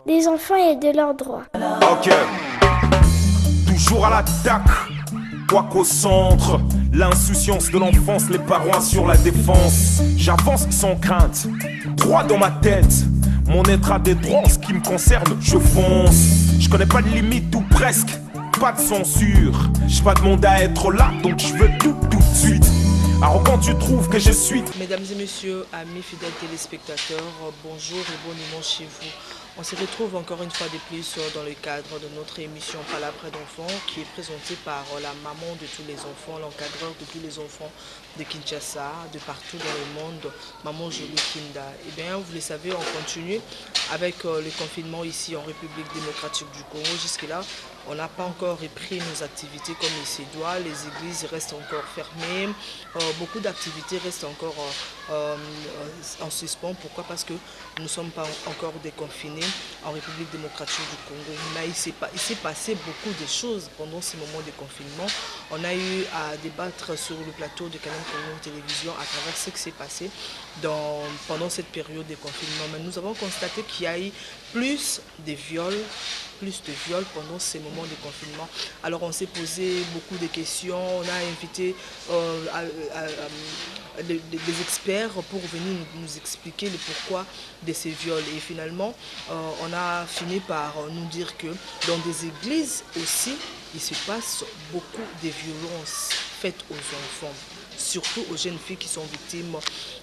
des enfants et de leurs droits. Ok, toujours à l'attaque, quoi qu'au centre, l'insouciance de l'enfance, les parents sur la défense. J'avance sans crainte, droit dans ma tête, mon être a des droits en ce qui me concerne, je fonce. Je connais pas de limite ou presque, pas de censure. J'ai pas demandé à être là, donc je veux tout de suite. Alors quand tu trouves que je suis... Mesdames et messieurs, amis fidèles téléspectateurs, bonjour et bon dimanche chez vous. On se retrouve encore une fois de plus dans le cadre de notre émission Palabres d'enfants qui est présentée par la maman de tous les enfants, l'encadreur de tous les enfants de Kinshasa, de partout dans le monde, Maman Jolie Kinda. Eh bien, vous le savez, on continue avec le confinement ici en République démocratique du Congo. Jusque-là, on n'a pas encore repris nos activités comme il se doit. Les églises restent encore fermées. Beaucoup d'activités restent encore en suspens. Pourquoi? Parce que nous ne sommes pas encore déconfinés en République démocratique du Congo. Mais il s'est passé beaucoup de choses pendant ces moments de confinement. On a eu à débattre sur le plateau de Canal Congo Télévision à travers ce qui s'est passé pendant cette période de confinement. Mais nous avons constaté qu'il y a eu plus de viols pendant ces moments de confinement. Alors on s'est posé beaucoup de questions, on a invité des experts pour venir nous expliquer le pourquoi de ces viols. Et finalement, on a fini par nous dire que dans des églises aussi, il se passe beaucoup de violences faites aux enfants, surtout aux jeunes filles qui sont victimes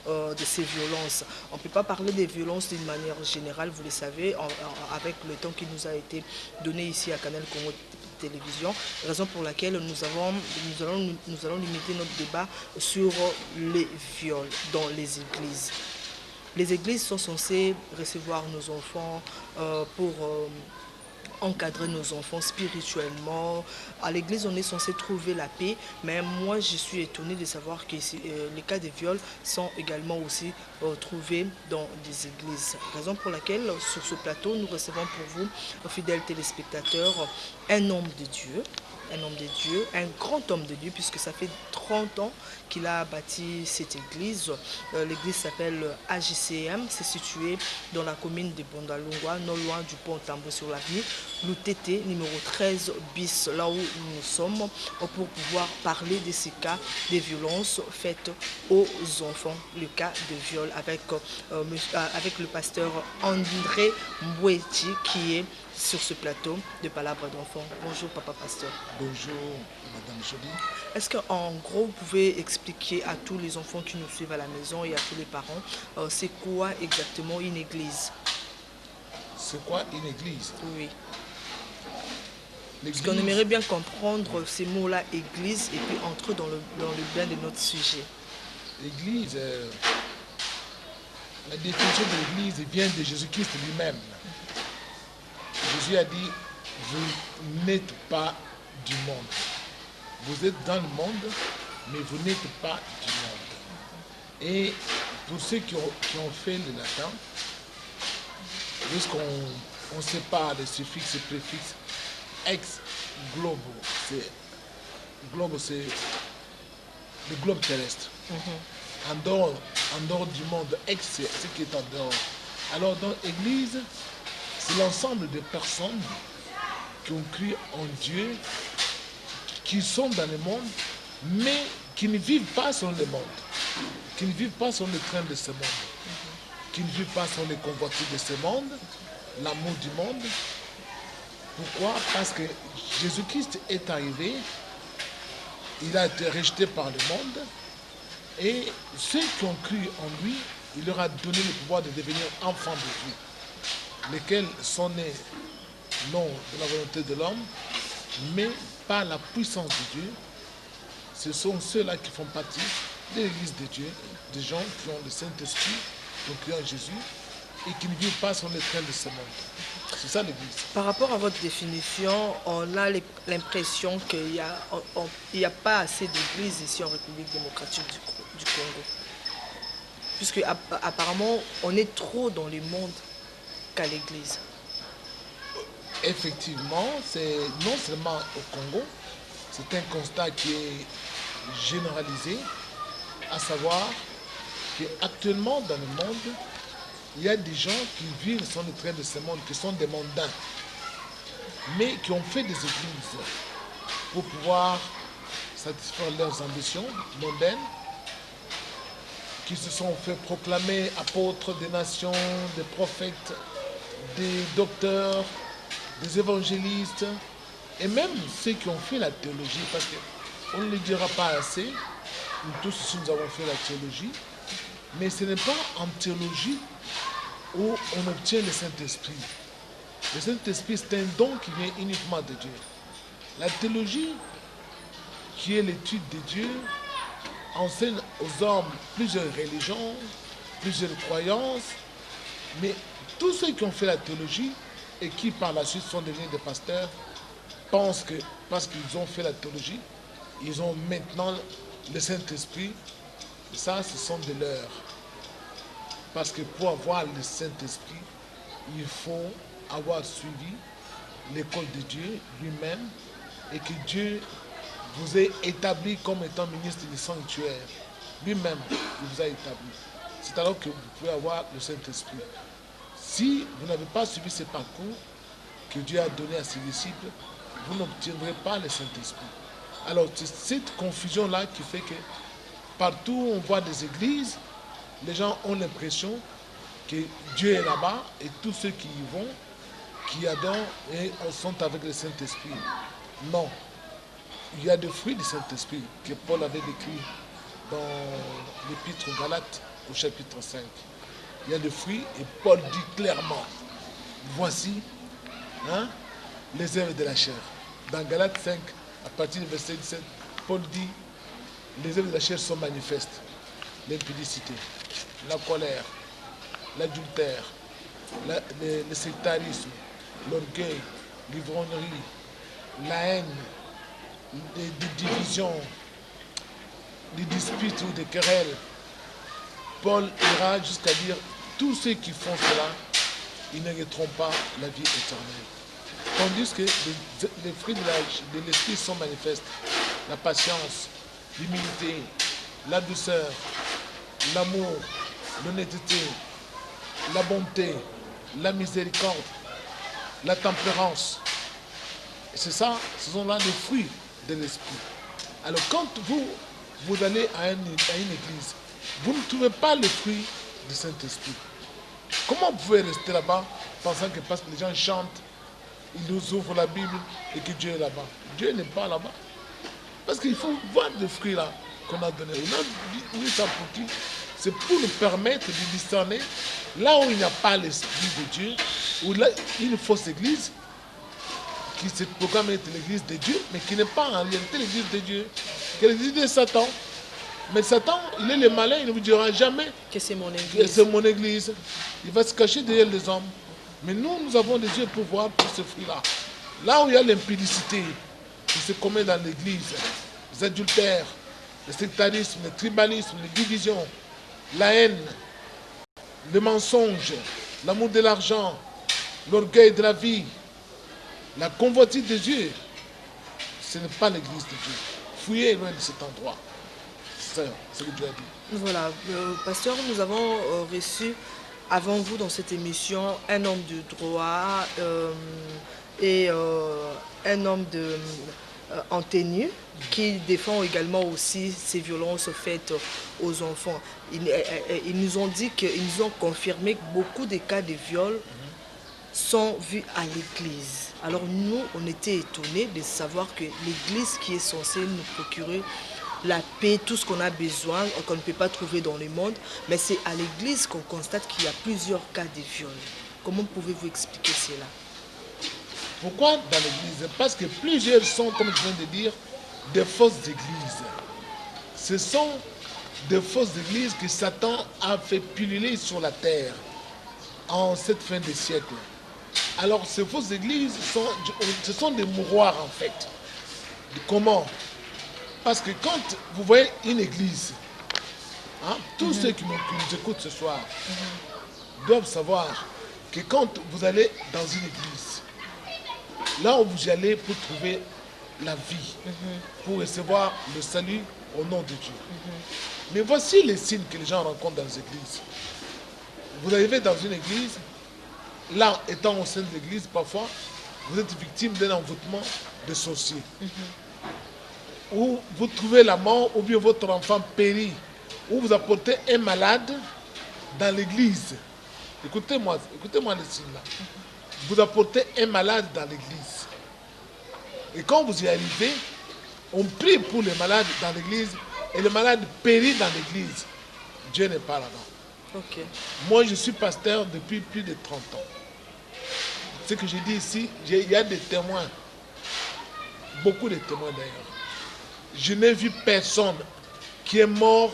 de ces violences. On ne peut pas parler des violences d'une manière générale, vous le savez, avec le temps qui nous a été donné ici à Canal Congo Télévision, raison pour laquelle nous allons limiter notre débat sur les viols dans les églises. Les églises sont censées recevoir nos enfants pour encadrer nos enfants spirituellement. À l'église, on est censé trouver la paix, mais moi, je suis étonnée de savoir que les cas de viol sont également aussi trouvés dans des églises. Raison pour laquelle, sur ce plateau, nous recevons pour vous, fidèles téléspectateurs, un homme de Dieu, un grand homme de Dieu, puisque ça fait 30 ans qu'il a bâti cette église. L'église s'appelle AJCM, c'est situé dans la commune de Bondalungwa, non loin du pont Tambo sur l'avenue Loutete, numéro 13 bis, là où nous sommes, pour pouvoir parler de ces cas de violences faites aux enfants, le cas de viol avec le pasteur André Mboueti qui est sur ce plateau de Palabres d'enfants. Bonjour Papa Pasteur. Bonjour Madame Jolie. Est-ce qu'en gros vous pouvez expliquer à tous les enfants qui nous suivent à la maison et à tous les parents, c'est quoi exactement une église? C'est quoi une église? Oui. Parce qu'on aimerait bien comprendre ces mots-là, église, et puis entrer dans le bain de notre sujet. L'église, la définition de l'église vient de Jésus-Christ lui-même. Jésus a dit, vous n'êtes pas du monde. Vous êtes dans le monde, mais vous n'êtes pas du monde. Et pour ceux qui ont fait le latin, lorsqu'on sépare les suffixes et préfixes, ex globo, c'est le globe terrestre. En dehors du monde, ex c'est ce qui est en dehors. Alors dans l'église, c'est l'ensemble de personnes qui ont cru en Dieu, qui sont dans le monde, mais qui ne vivent pas sur le monde, qui ne vivent pas sur le train de ce monde, qui ne vivent pas sur les convoitises de ce monde, l'amour du monde. Pourquoi? Parce que Jésus-Christ est arrivé, il a été rejeté par le monde, et ceux qui ont cru en lui, il leur a donné le pouvoir de devenir enfants de Dieu, lesquels sont nés non de la volonté de l'homme, mais par la puissance de Dieu. Ce sont ceux-là qui font partie de l'Église de Dieu, des gens qui ont le Saint-Esprit, qui ont cru en Jésus, et qui ne vivent pas sur le train de ce monde. C'est ça l'Église. Par rapport à votre définition, on a l'impression qu'il n'y a pas assez d'églises ici en République démocratique du Congo. Puisque apparemment, on est trop dans le monde qu'à l'église. Effectivement, c'est non seulement au Congo, c'est un constat qui est généralisé, à savoir qu'actuellement dans le monde, il y a des gens qui vivent sur le train de ce monde, qui sont des mondains, mais qui ont fait des églises pour pouvoir satisfaire leurs ambitions mondaines, qui se sont fait proclamer apôtres des nations, des prophètes, des docteurs, des évangélistes, et même ceux qui ont fait la théologie, parce qu'on ne le dira pas assez, nous tous ici nous avons fait la théologie, mais ce n'est pas en théologie où on obtient le Saint-Esprit. Le Saint-Esprit, c'est un don qui vient uniquement de Dieu. La théologie, qui est l'étude de Dieu, enseigne aux hommes plusieurs religions, plusieurs croyances, mais tous ceux qui ont fait la théologie et qui par la suite sont devenus des pasteurs pensent que parce qu'ils ont fait la théologie, ils ont maintenant le Saint-Esprit. Et ça, ce sont des leurs. Parce que pour avoir le Saint-Esprit, il faut avoir suivi l'école de Dieu lui-même et que Dieu vous ait établi comme étant ministre du sanctuaire. Lui-même, il vous a établi. C'est alors que vous pouvez avoir le Saint-Esprit. Si vous n'avez pas suivi ce parcours que Dieu a donné à ses disciples, vous n'obtiendrez pas le Saint-Esprit. Alors, c'est cette confusion-là qui fait que partout où on voit des églises, les gens ont l'impression que Dieu est là-bas et tous ceux qui y vont, qui adorent et sont avec le Saint-Esprit. Non. Il y a des fruits du Saint-Esprit que Paul avait décrit dans l'épître aux Galates au chapitre 5. Il y a des fruits et Paul dit clairement, voici les œuvres de la chair. Dans Galates 5, à partir du verset 17, Paul dit, les œuvres de la chair sont manifestes. L'impudicité, la colère, l'adultère, le sectarisme, l'orgueil, l'ivrognerie, la haine, des divisions, des disputes ou des querelles. Paul ira jusqu'à dire, tous ceux qui font cela, ils n'hériteront pas la vie éternelle. Tandis que les fruits de l'esprit sont manifestes. La patience, l'humilité, la douceur, l'amour, l'honnêteté, la bonté, la miséricorde, la tempérance. Et c'est ça, ce sont là les fruits de l'esprit. Alors quand vous allez à une église, vous ne trouvez pas les fruits du Saint-Esprit. Comment vous pouvez rester là-bas pensant que parce que les gens chantent, ils nous ouvrent la Bible et que Dieu est là-bas? Dieu n'est pas là-bas. Parce qu'il faut voir les fruits là qu'on a donnés. On a dit ça pour qui? C'est pour nous permettre de discerner là où il n'y a pas l'Esprit de Dieu, où là, une fausse église qui se proclame être l'église de Dieu, mais qui n'est pas en réalité l'église de Dieu, qui est l'église de Satan. Mais Satan, il est le malin, il ne vous dira jamais que c'est mon église. Que c'est mon église. Il va se cacher derrière les hommes. Mais nous avons des yeux pour voir tous ces fruits-là. Là où il y a l'impudicité qui se commet dans l'église, les adultères, le sectarisme, le tribalisme, les divisions, la haine, le mensonge, l'amour de l'argent, l'orgueil de la vie, la convoitise de Dieu, ce n'est pas l'église de Dieu. Fouillez loin de cet endroit. C'est ce que Dieu a dit. Voilà, pasteur, nous avons reçu avant vous dans cette émission un homme de droit et un homme en tenue qui défend également aussi ces violences faites aux enfants. Ils nous ont dit qu'ils nous ont confirmé que beaucoup de cas de viol sont vus à l'église. Alors nous, on était étonnés de savoir que l'église qui est censée nous procurer la paix, tout ce qu'on a besoin, qu'on ne peut pas trouver dans le monde, mais c'est à l'église qu'on constate qu'il y a plusieurs cas de viol. Comment pouvez-vous expliquer cela? Pourquoi dans l'église? Parce que plusieurs sont, comme je viens de dire, des fausses églises. Ce sont des fausses églises que Satan a fait pulluler sur la terre en cette fin de siècle. Alors ces fausses églises, ce sont des mouroirs en fait. Comment? Parce que quand vous voyez une église, tous ceux qui nous écoutent ce soir doivent savoir que quand vous allez dans une église, là où vous y allez pour trouver la vie, pour recevoir le salut au nom de Dieu. Mais voici les signes que les gens rencontrent dans les églises. vous arrivez dans une église, là, étant au sein de l'église, parfois, vous êtes victime d'un envoûtement de sorciers. Ou vous trouvez la mort, ou bien votre enfant périt, ou vous apportez un malade dans l'église. Écoutez-moi le signe là. Vous apportez un malade dans l'église. Et quand vous y arrivez, on prie pour le malade dans l'église, et le malade périt dans l'église. Dieu n'est pas là-bas. Ok. Moi, je suis pasteur depuis plus de 30 ans. Ce que je dis ici, il y a des témoins. Beaucoup de témoins d'ailleurs. Je n'ai vu personne qui est mort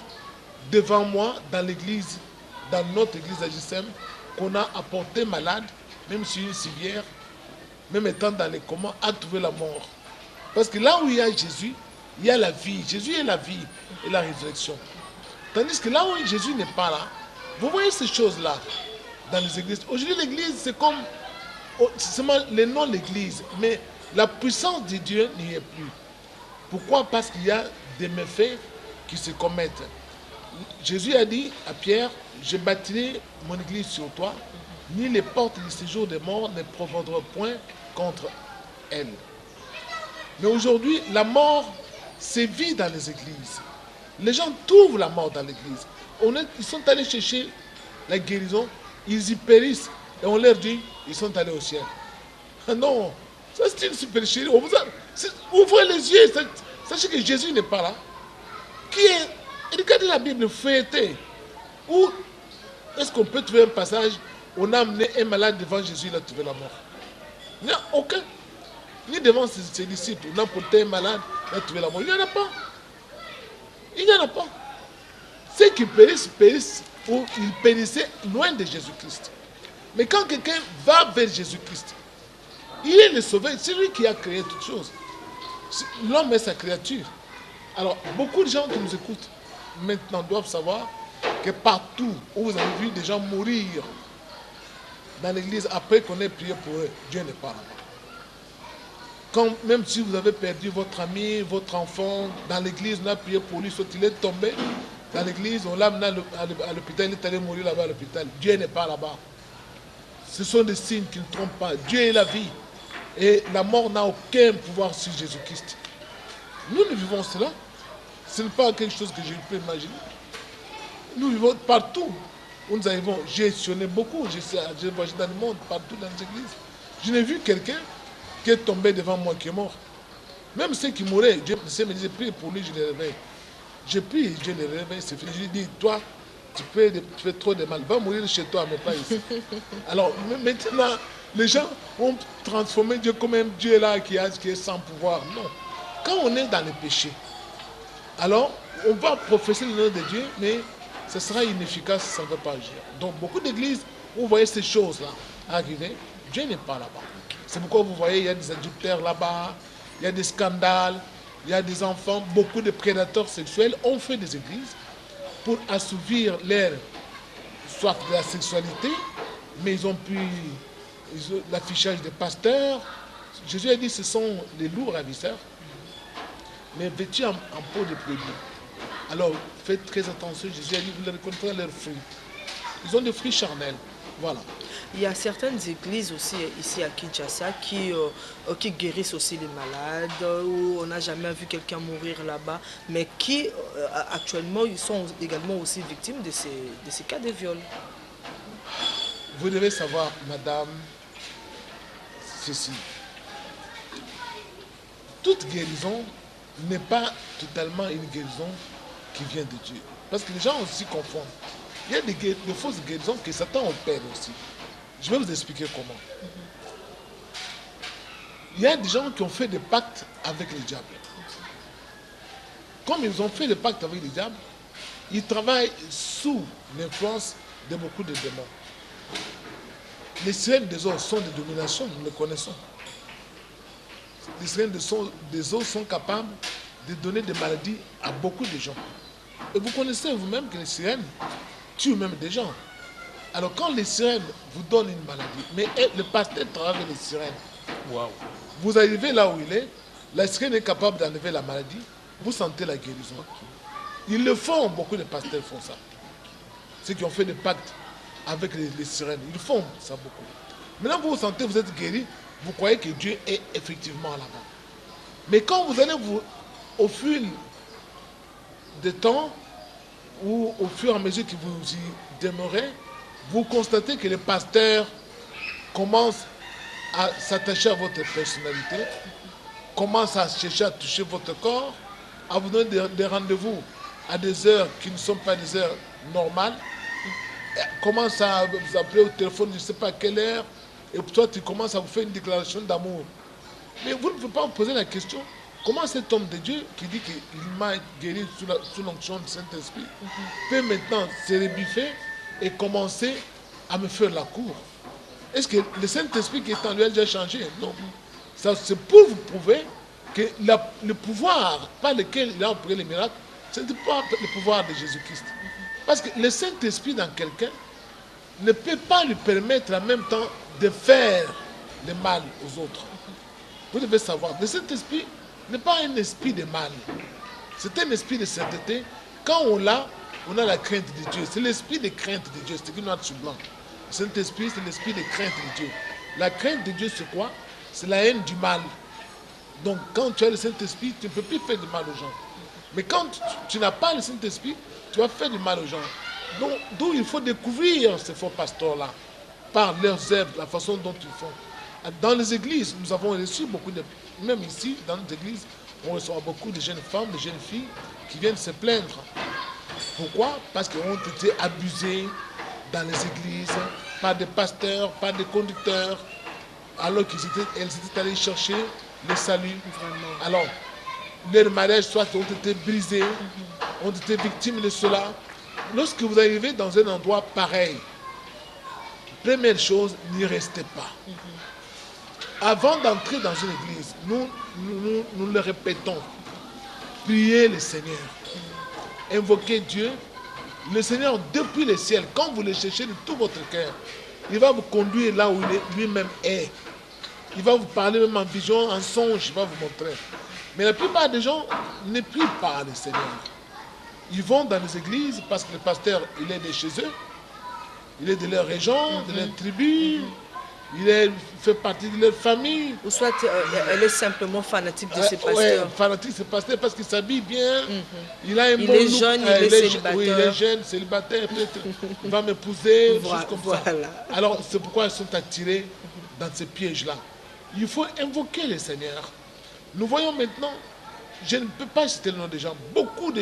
devant moi dans l'église, dans notre église à JSM, qu'on a apporté malade, même sur une civière, même étant dans les comas, à trouver la mort. Parce que là où il y a Jésus, il y a la vie. Jésus est la vie et la résurrection. Tandis que là où Jésus n'est pas là, vous voyez ces choses-là dans les églises. Aujourd'hui, l'église, c'est comme seulement le nom de l'église, mais la puissance de Dieu n'y est plus. Pourquoi? Parce qu'il y a des méfaits qui se commettent. Jésus a dit à Pierre, je bâtirai mon église sur toi, ni les portes du séjour des morts ne prévaudront point contre elle. Mais aujourd'hui, la mort sévit dans les églises. Les gens trouvent la mort dans l'église. Ils sont allés chercher la guérison, ils y périssent. Et on leur dit, ils sont allés au ciel. Ah non, ça c'est une supercherie. Ouvrez les yeux, sachez que Jésus n'est pas là. Regardez la Bible, feuilletez. Où est-ce qu'on peut trouver un passage où on a amené un malade devant Jésus, il a trouvé la mort? Il n'y a aucun. Ni devant ses disciples, on a porté un malade, il a trouvé la mort. Il n'y en a pas. Il n'y en a pas. Ceux qui périssent, périssent ou ils périssaient loin de Jésus-Christ. Mais quand quelqu'un va vers Jésus-Christ, il est le sauveur, c'est lui qui a créé toutes choses. L'homme est sa créature. Alors, beaucoup de gens qui nous écoutent maintenant doivent savoir que partout où vous avez vu des gens mourir dans l'église après qu'on ait prié pour eux, Dieu n'est pas là-bas. Même si vous avez perdu votre ami, votre enfant dans l'église, on a prié pour lui, soit il est tombé dans l'église, on l'a amené à l'hôpital, il est allé mourir là-bas à l'hôpital. Dieu n'est pas là-bas. Ce sont des signes qui ne trompent pas. Dieu est la vie. Et la mort n'a aucun pouvoir sur Jésus-Christ. Nous vivons cela. Ce n'est pas quelque chose que je peux imaginer. Nous vivons partout où nous arrivons. J'ai sonné beaucoup. J'ai voyagé dans le monde, partout dans les églises. Je n'ai vu quelqu'un qui est tombé devant moi, qui est mort. Même ceux qui mouraient, Dieu me disait, prie pour lui, je les réveille. Je prie, Dieu les réveille, c'est fini. Je lui dis, toi, tu fais trop de mal. Va mourir chez toi, mais pas ici. Alors maintenant, les gens ont transformé Dieu comme un Dieu là qui est sans pouvoir. Non. Quand on est dans le péché, alors on va professer le nom de Dieu, mais ce sera inefficace, ça ne va pas agir. Donc beaucoup d'églises, où vous voyez ces choses-là arriver, Dieu n'est pas là-bas. C'est pourquoi vous voyez, il y a des adultères là-bas, il y a des scandales, il y a des enfants, beaucoup de prédateurs sexuels ont fait des églises pour assouvir leur soif de la sexualité, mais ils ont pu l'affichage des pasteurs. Jésus a dit ce sont les loups ravisseurs, mais vêtus en peau de brebis. Alors faites très attention, Jésus a dit vous les reconnaîtrez leurs fruits. Ils ont des fruits charnels. Voilà. Il y a certaines églises aussi ici à Kinshasa qui guérissent aussi les malades, où on n'a jamais vu quelqu'un mourir là-bas, mais qui actuellement ils sont également aussi victimes de ces cas de viol. Vous devez savoir, madame, ceci. Toute guérison n'est pas totalement une guérison qui vient de Dieu. Parce que les gens aussi confondent. Il y a des fausses guérisons que Satan opère aussi. Je vais vous expliquer comment. Il y a des gens qui ont fait des pactes avec le diable. Comme ils ont fait des pactes avec le diable, ils travaillent sous l'influence de beaucoup de démons. Les sirènes des eaux sont des dominations, nous le connaissons. Les sirènes des eaux sont capables de donner des maladies à beaucoup de gens. Et vous connaissez vous-même que les sirènes tuent même des gens. Alors quand les sirènes vous donnent une maladie, mais le pasteur travaille avec les sirènes. Wow. Vous arrivez là où il est, la sirène est capable d'enlever la maladie, vous sentez la guérison. Ils le font, beaucoup de pasteurs font ça. Ceux qui ont fait des pactes avec les sirènes. Ils font ça beaucoup. Maintenant, vous vous sentez, vous êtes guéri, vous croyez que Dieu est effectivement là-bas. Mais quand vous allez au fil des temps, ou au fur et à mesure que vous y demeurez, vous constatez que les pasteurs commencent à s'attacher à votre personnalité, commencent à chercher à toucher votre corps, à vous donner des rendez-vous à des heures qui ne sont pas des heures normales, commencent à vous appeler au téléphone, je ne sais pas à quelle heure, et toi tu commences à vous faire une déclaration d'amour. Mais vous ne pouvez pas vous poser la question, comment cet homme de Dieu qui dit qu'il m'a guéri sous l'onction du Saint-Esprit peut maintenant se rebiffer et commencer à me faire la cour? Est-ce que le Saint-Esprit qui est en lui a déjà changé? Non. C'est pour vous prouver que le pouvoir par lequel il a opéré les miracles, ce n'est pas le pouvoir de Jésus-Christ. Parce que le Saint-Esprit dans quelqu'un ne peut pas lui permettre en même temps de faire le mal aux autres. Vous devez savoir, le Saint-Esprit n'est pas un esprit de mal. C'est un esprit de sainteté. Quand on a la crainte de Dieu. C'est l'esprit de crainte de Dieu. C'est écrit noir sur blanc. Le Saint-Esprit, c'est l'esprit de crainte de Dieu. La crainte de Dieu, c'est quoi? C'est la haine du mal. Donc, quand tu as le Saint-Esprit, tu ne peux plus faire du mal aux gens. Mais quand tu n'as pas le Saint-Esprit, tu vas faire du mal aux gens. Donc, d'où il faut découvrir ces faux pasteurs-là, par leurs œuvres, la façon dont ils font. Dans les églises, nous avons reçu beaucoup de... Même ici, dans nos églises, on reçoit beaucoup de jeunes femmes, de jeunes filles qui viennent se plaindre. Pourquoi? Parce qu'ils ont été abusés dans les églises par des pasteurs, par des conducteurs, alors qu'elles étaient allées chercher le salut. Vraiment. Alors, leurs mariages soit ont été brisés, ont été victimes de cela. Lorsque vous arrivez dans un endroit pareil, première chose, n'y restez pas. Avant d'entrer dans une église, nous le répétons, priez le Seigneur, invoquez Dieu. Le Seigneur, depuis le ciel, quand vous le cherchez de tout votre cœur, il va vous conduire là où lui-même est. Il va vous parler même en vision, en songe, il va vous montrer. Mais la plupart des gens ne prient pas le Seigneur. Ils vont dans les églises parce que le pasteur, il est de chez eux, il est de leur région, de leur tribu, il fait partie de leur famille. Ou soit elle est simplement fanatique de ses pasteurs. Oui, fanatique de ses pasteurs parce qu'il s'habille bien, il a un bon est look, jeune, il est célibataire. Oui, il est jeune, célibataire, peut-être il va m'épouser, des choses comme ça. Alors c'est pourquoi ils sont attirés dans ces pièges-là. Il faut invoquer le Seigneur. Nous voyons maintenant, je ne peux pas citer le nom des gens, beaucoup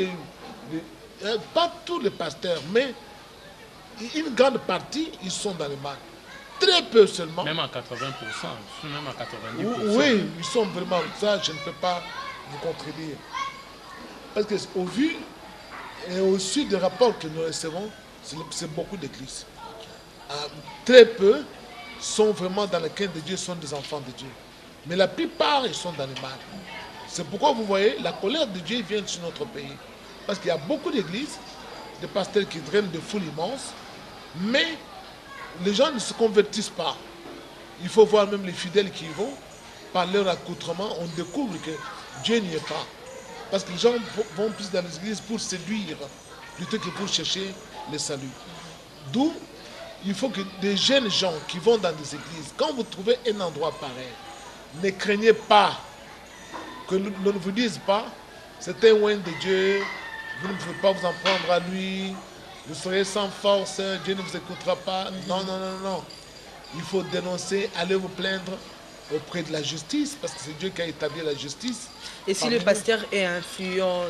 pas tous les pasteurs, mais une grande partie, ils sont dans le mal. Très peu seulement. Même à 80%, même à 90%. Oui, ils sont vraiment ça, je ne peux pas vous contredire. Parce qu'au vu et au su des rapports que nous recevons, c'est beaucoup d'églises. Très peu sont vraiment dans la crainte de Dieu, sont des enfants de Dieu. Mais la plupart, ils sont dans le mal. C'est pourquoi vous voyez, la colère de Dieu vient sur notre pays. Parce qu'il y a beaucoup d'églises, de pasteurs qui drainent de foules immenses, mais les gens ne se convertissent pas. Il faut voir même les fidèles qui y vont, par leur accoutrement, on découvre que Dieu n'y est pas. Parce que les gens vont plus dans les églises pour séduire, plutôt que pour chercher le salut. D'où, il faut que des jeunes gens qui vont dans des églises, quand vous trouvez un endroit pareil, ne craignez pas que l'on ne vous dise pas, c'est un oint de Dieu, vous ne pouvez pas vous en prendre à lui, vous serez sans force, Dieu ne vous écoutera pas. Non, non, non, non. Il faut dénoncer, aller vous plaindre auprès de la justice, parce que c'est Dieu qui a établi la justice. Et si le pasteur est influent,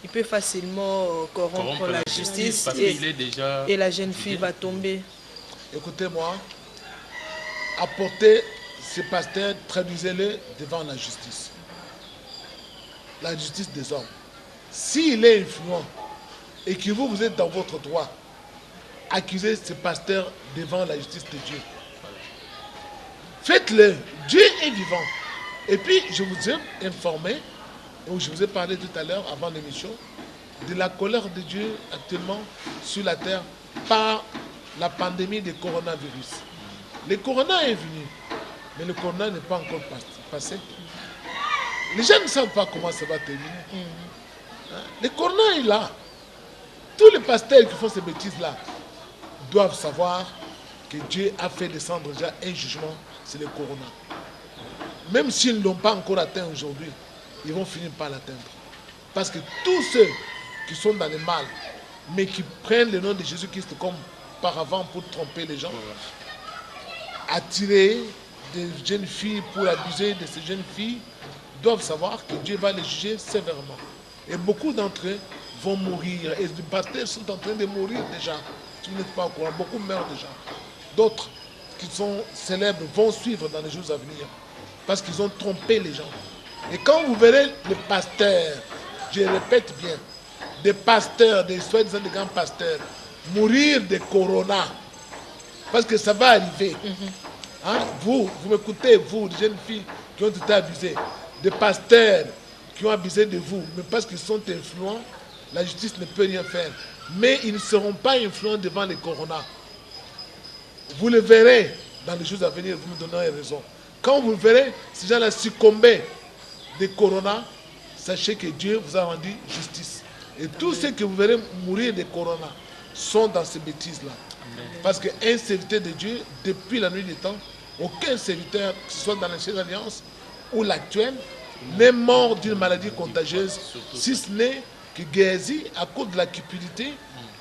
il peut facilement corrompre la justice parce qu'il est déjà et la jeune fille va tomber. Écoutez-moi, apportez ces pasteurs, traduisez-les devant la justice. La justice des hommes. S'il est influent et que vous êtes dans votre droit, accusez ces pasteurs devant la justice de Dieu. Faites-le. Dieu est vivant. Et puis, je vous ai informé, ou je vous ai parlé tout à l'heure, avant l'émission, de la colère de Dieu actuellement sur la terre par la pandémie du coronavirus. Le corona est venu, mais le corona n'est pas encore passé. Les gens ne savent pas comment ça va terminer. Le corona est là. Tous les pasteurs qui font ces bêtises-là, doivent savoir que Dieu a fait descendre déjà un jugement, c'est le corona. Même s'ils ne l'ont pas encore atteint aujourd'hui, ils vont finir par l'atteindre. Parce que tous ceux qui sont dans le mal, mais qui prennent le nom de Jésus-Christ comme paravent pour tromper les gens, attirer des jeunes filles pour abuser de ces jeunes filles, doivent savoir que Dieu va les juger sévèrement. Et beaucoup d'entre eux vont mourir. Et les pasteurs sont en train de mourir déjà. Si vous n'êtes pas au courant, beaucoup meurent déjà. D'autres qui sont célèbres vont suivre dans les jours à venir. Parce qu'ils ont trompé les gens. Et quand vous verrez les pasteurs, je répète bien, des pasteurs, des soi-disant des grands pasteurs, mourir de corona, parce que ça va arriver. Hein? Vous m'écoutez, vous, les jeunes filles qui ont été abusées, des pasteurs qui ont abusé de vous, mais parce qu'ils sont influents, la justice ne peut rien faire. Mais ils ne seront pas influents devant les corona. Vous le verrez dans les jours à venir, vous me donnerez raison. Quand vous verrez ces gens-là succomber des corona, sachez que Dieu vous a rendu justice. Et tous ceux que vous verrez mourir de corona sont dans ces bêtises-là. Parce qu'un serviteur de Dieu, depuis la nuit des temps, aucun serviteur, que ce soit dans l'ancienne alliance ou l'actuelle, n'est mort d'une maladie contagieuse, si ce n'est que Géasi, à cause de la cupidité,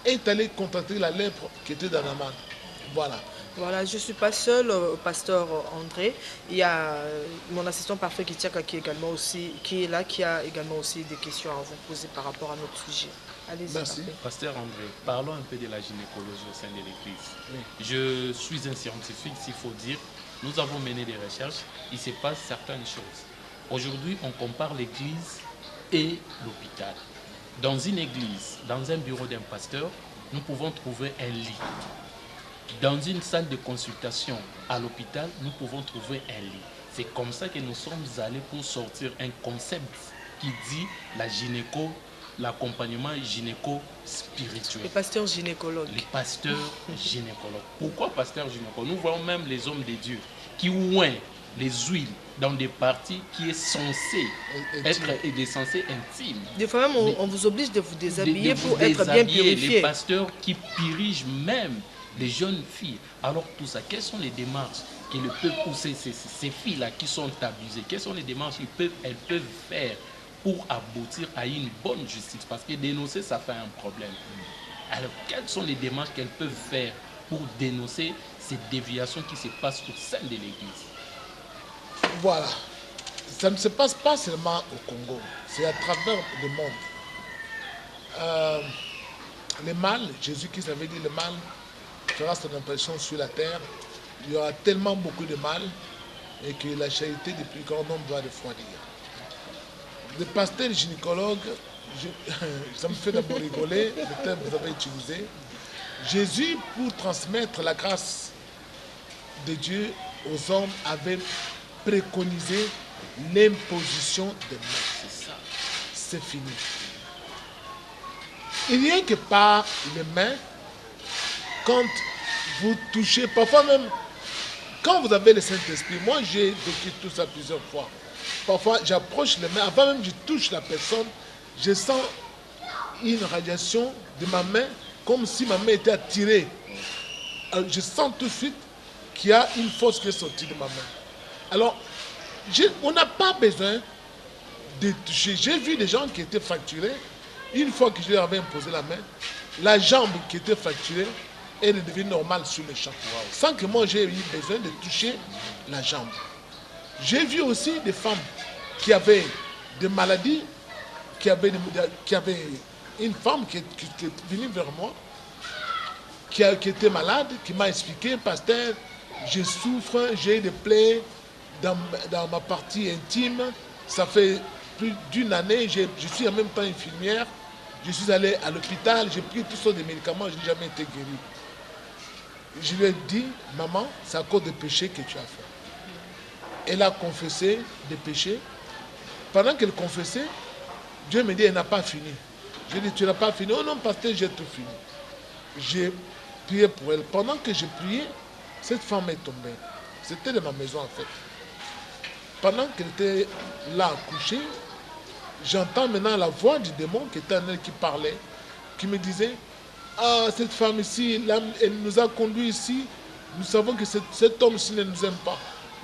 est allé contracter la lèpre qui était dans la main. Voilà. Voilà, je ne suis pas seul, pasteur André. Il y a mon assistant parfait Kitiaka qui est là, qui a également aussi des questions à vous poser par rapport à notre sujet. Allez-y. Merci. Pasteur André, parlons un peu de la gynécologie au sein de l'Église. Oui. Je suis un scientifique, s'il faut dire. Nous avons mené des recherches. Il se passe certaines choses. Aujourd'hui, on compare l'Église et l'hôpital. Dans une église, dans un bureau d'un pasteur, nous pouvons trouver un lit. Dans une salle de consultation à l'hôpital, nous pouvons trouver un lit. C'est comme ça que nous sommes allés pour sortir un concept qui dit l'accompagnement gynéco-spirituel. Les pasteurs gynécologues. Les pasteurs gynécologues. Pourquoi pasteurs gynécologues? Nous voyons même les hommes de Dieu qui ouïnt les huiles dans des parties qui est censé être censé intime. Des fois même, on vous oblige de vous déshabiller pour être bien purifié. Les pasteurs qui purigent même les jeunes filles. Alors tout ça, quelles sont les démarches que peuvent pousser ces filles-là qui sont abusées? Quelles sont les démarches qu'elles peuvent faire pour aboutir à une bonne justice? Parce que dénoncer, ça fait un problème. Alors, quelles sont les démarches qu'elles peuvent faire pour dénoncer ces déviations qui se passent au sein de l'Église? Voilà. Ça ne se passe pas seulement au Congo, c'est à travers le monde. Le mal, Jésus-Christ avait dit le mal fera son impression sur la terre. Il y aura tellement beaucoup de mal et que la charité du plus grand nombre va refroidir. Le pasteur gynécologue, ça me fait d'abord rigoler, le terme que vous avez utilisé. Jésus, pour transmettre la grâce de Dieu aux hommes, avait préconisé l'imposition des mains. C'est ça. C'est fini. Il n'y a que par les mains, quand vous touchez, parfois même, quand vous avez le Saint-Esprit, moi j'ai vécu tout ça plusieurs fois. Parfois j'approche les mains, avant même que je touche la personne, je sens une radiation de ma main, comme si ma main était attirée. Alors, je sens tout de suite qu'il y a une force qui est sortie de ma main. Alors, on n'a pas besoin de toucher. J'ai vu des gens qui étaient fracturés. Une fois que je leur avais imposé la main, la jambe qui était fracturée, elle est devenue normale sur le champ. Wow. Sans que moi j'ai eu besoin de toucher la jambe. J'ai vu aussi des femmes qui avaient des maladies, qui avaient une femme qui est venue vers moi, qui était malade, qui m'a expliqué, pasteur, je souffre, j'ai des plaies dans ma partie intime, ça fait plus d'une année, je suis en même temps infirmière, je suis allé à l'hôpital, j'ai pris toutes sortes de médicaments, je n'ai jamais été guéri. Je lui ai dit, maman, c'est à cause des péchés que tu as fait. Elle a confessé des péchés. Pendant qu'elle confessait, Dieu me dit, elle n'a pas fini. Je lui ai dit, tu n'as pas fini. Oh non, pasteur, j'ai tout fini. J'ai prié pour elle. Pendant que j'ai prié, cette femme est tombée. C'était de ma maison en fait. Pendant qu'elle était là couchée, j'entends maintenant la voix du démon qui était en elle qui parlait, qui me disait, ah, cette femme ici, elle nous a conduits ici, nous savons que cet homme-ci ne nous aime pas.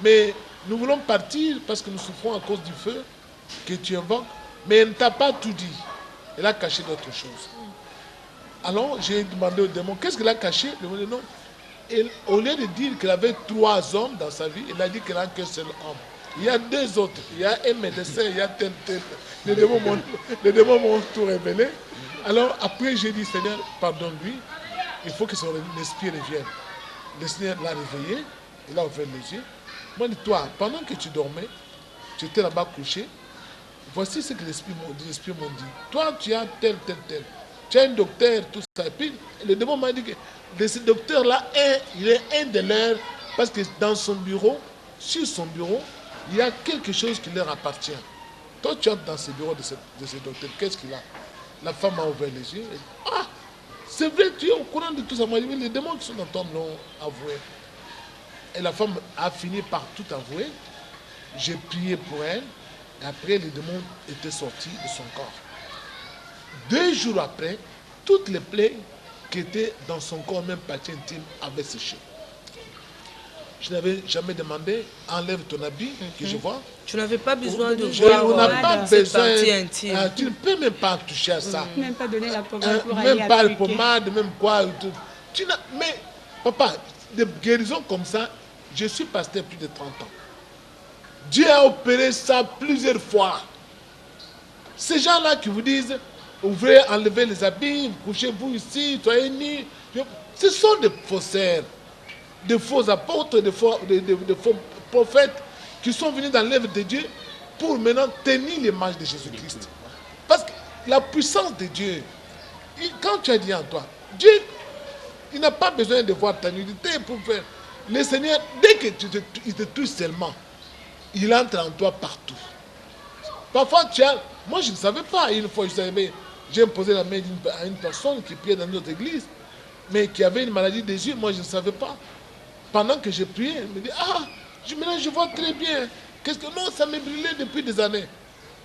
Mais nous voulons partir parce que nous souffrons à cause du feu que tu invoques. Mais elle ne t'a pas tout dit. Elle a caché d'autres choses. Alors j'ai demandé au démon, qu'est-ce qu'elle a caché? Le démon dit non. Et au lieu de dire qu'elle avait 3 hommes dans sa vie, elle a dit qu'elle n'a qu'un seul homme. Il y a 2 autres. Il y a un médecin, il y a tel. Les démons m'ont tout révélé. Alors après, j'ai dit, Seigneur, pardonne-lui. Il faut que son esprit revienne. Le Seigneur l'a réveillé. Il a ouvert les yeux. Moi, je dis, toi, pendant que tu dormais, tu étais là-bas couché. Voici ce que l'esprit m'a dit. Toi, tu as tel. Tu as un docteur, tout ça. Et puis, le démon m'a dit que ce docteur-là, il est un de leurs. Parce que dans son bureau, sur son bureau, il y a quelque chose qui leur appartient. Toi, tu entres dans ce bureau de ce docteur. Qu'est-ce qu'il a? La femme a ouvert les yeux. Elle dit, ah, c'est vrai, tu es au courant de tout ça. Moi, je dis, les démons qui sont dans ton nom l'ont avoué. Et la femme a fini par tout avouer. J'ai prié pour elle. Et après, les démons étaient sortis de son corps. 2 jours après, toutes les plaies qui étaient dans son corps, même partie intime, avaient séché. Je n'avais jamais demandé, enlève ton habit, que je vois. Tu n'avais pas besoin de On voir n'a pas cette besoin. partie intime. Tu ne peux même pas toucher à ça. Même pas donner la pommade pour aller Même pas la appliquer. pommade, même quoi. Mais, papa, des guérisons comme ça, je suis pasteur plus de 30 ans. Dieu a opéré ça plusieurs fois. Ces gens-là qui vous disent, ouvrez, enlevez les habits, couchez-vous ici, soyez nus. Ce sont des faussaires, des faux apôtres, des faux prophètes qui sont venus dans l'œuvre de Dieu pour maintenant tenir l'image de Jésus-Christ. Parce que la puissance de Dieu, quand tu as dit en toi, Dieu, il n'a pas besoin de voir ta nudité pour faire. Le Seigneur, dès que il te touche seulement, il entre en toi partout. Parfois, moi je ne savais pas, une fois j'ai imposé la main à une personne qui priait dans notre église, mais qui avait une maladie des yeux, moi je ne savais pas. Pendant que je priais, elle me dit, ah, maintenant je vois très bien. Qu'est-ce que non, ça m'est brûlé depuis des années.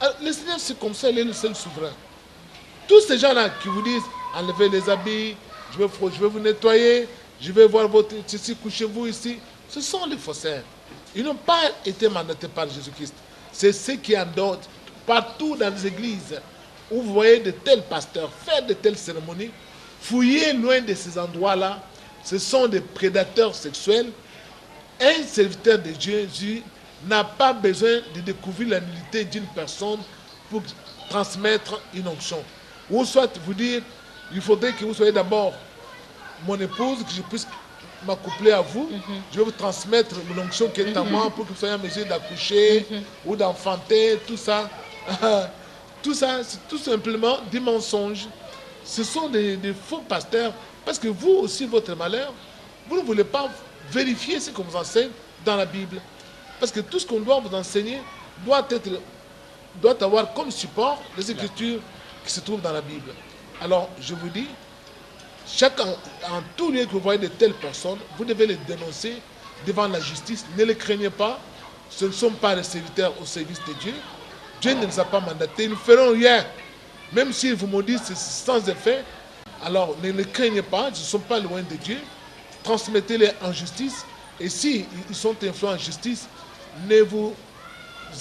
Alors, le Seigneur c'est comme ça, il est le seul souverain. Tous ces gens-là qui vous disent, enlevez les habits, je vais vous nettoyer, je vais voir votre ici, couchez-vous ici, ce sont les faussaires. Ils n'ont pas été mandatés par Jésus-Christ. C'est ceux qui endorment partout dans les églises où vous voyez de tels pasteurs faire de telles cérémonies. Fouillez loin de ces endroits-là. Ce sont des prédateurs sexuels. Un serviteur de Jésus n'a pas besoin de découvrir la nullité d'une personne pour transmettre une onction. Ou soit vous dire, il faudrait que vous soyez d'abord mon épouse, que je puisse m'accoupler à vous. Je vais vous transmettre mon onction qui est à moi pour que vous soyez en mesure d'accoucher ou d'enfanter, tout ça. Tout ça, c'est tout simplement des mensonges. Ce sont des faux pasteurs. Parce que vous aussi, votre malheur, vous ne voulez pas vérifier ce qu'on vous enseigne dans la Bible. Parce que tout ce qu'on doit vous enseigner doit avoir comme support les Écritures qui se trouvent dans la Bible. Alors, je vous dis, en tout lieu que vous voyez de telles personnes, vous devez les dénoncer devant la justice. Ne les craignez pas. Ce ne sont pas les serviteurs au service de Dieu. Dieu ne les a pas mandatés. Ils ne feront rien. Même s'ils vous maudissent sans effet, alors ne les craignez pas. Ils ne sont pas loin de Dieu. Transmettez-les en justice. Et s'ils sont influents en justice, ne vous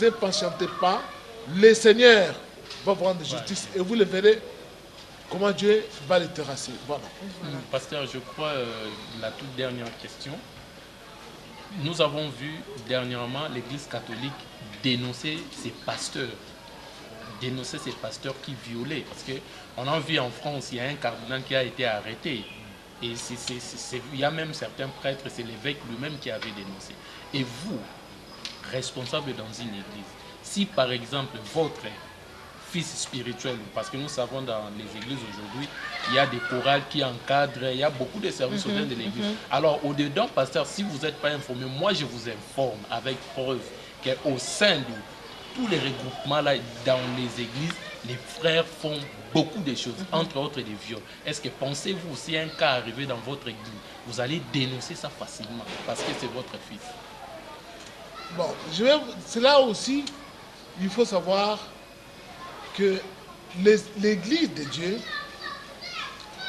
impatientez pas. Le Seigneur va vous rendre justice et vous le verrez comment Dieu va les terrasser. Voilà. Pasteur, je crois la toute dernière question. Nous avons vu dernièrement l'Église catholique dénoncer ces pasteurs qui violaient. Parce qu'on a vu en France, il y a un cardinal qui a été arrêté. Et il y a même certains prêtres, c'est l'évêque lui-même qui avait dénoncé. Et vous, responsable dans une église, si par exemple votre fils spirituel, parce que nous savons dans les églises aujourd'hui, il y a des chorales qui encadrent, il y a beaucoup de services au sein de l'église. Alors au-dedans, pasteur, si vous n'êtes pas informé, moi je vous informe avec preuve qu'au sein de tous les regroupements là, dans les églises, les frères font beaucoup de choses, entre autres des viols. Est-ce que pensez-vous, si un cas arrivé dans votre église, vous allez dénoncer ça facilement parce que c'est votre fils? Bon, c'est là aussi, il faut savoir que l'église de Dieu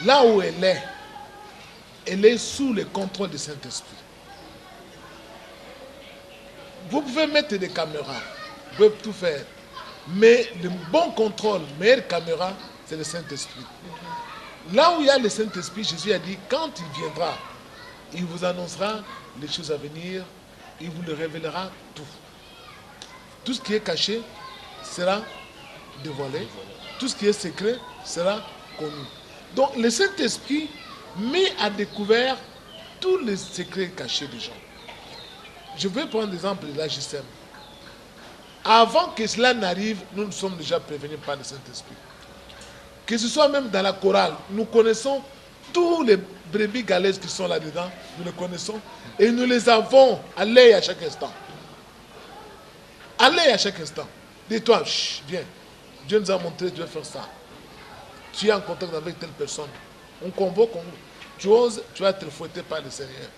là où elle est sous le contrôle du Saint-Esprit. Vous pouvez mettre des caméras, vous pouvez tout faire. Mais le bon contrôle, meilleure caméra, c'est le Saint-Esprit. Là où il y a le Saint-Esprit, Jésus a dit, quand il viendra, il vous annoncera les choses à venir, il vous le révélera tout. Tout ce qui est caché sera dévoilé, tout ce qui est secret sera connu. Donc le Saint-Esprit met à découvert tous les secrets cachés des gens. Je vais prendre l'exemple de la GSM. Avant que cela n'arrive, nous sommes déjà prévenus par le Saint-Esprit. Que ce soit même dans la chorale, nous connaissons tous les brebis galaises qui sont là-dedans, nous les connaissons, et nous les avons à l'œil à chaque instant. À l'œil à chaque instant. Dis-toi, viens, Dieu nous a montré, tu vas faire ça. Tu es en contact avec telle personne. On convoque, tu oses, tu vas être fouetté par le Seigneur.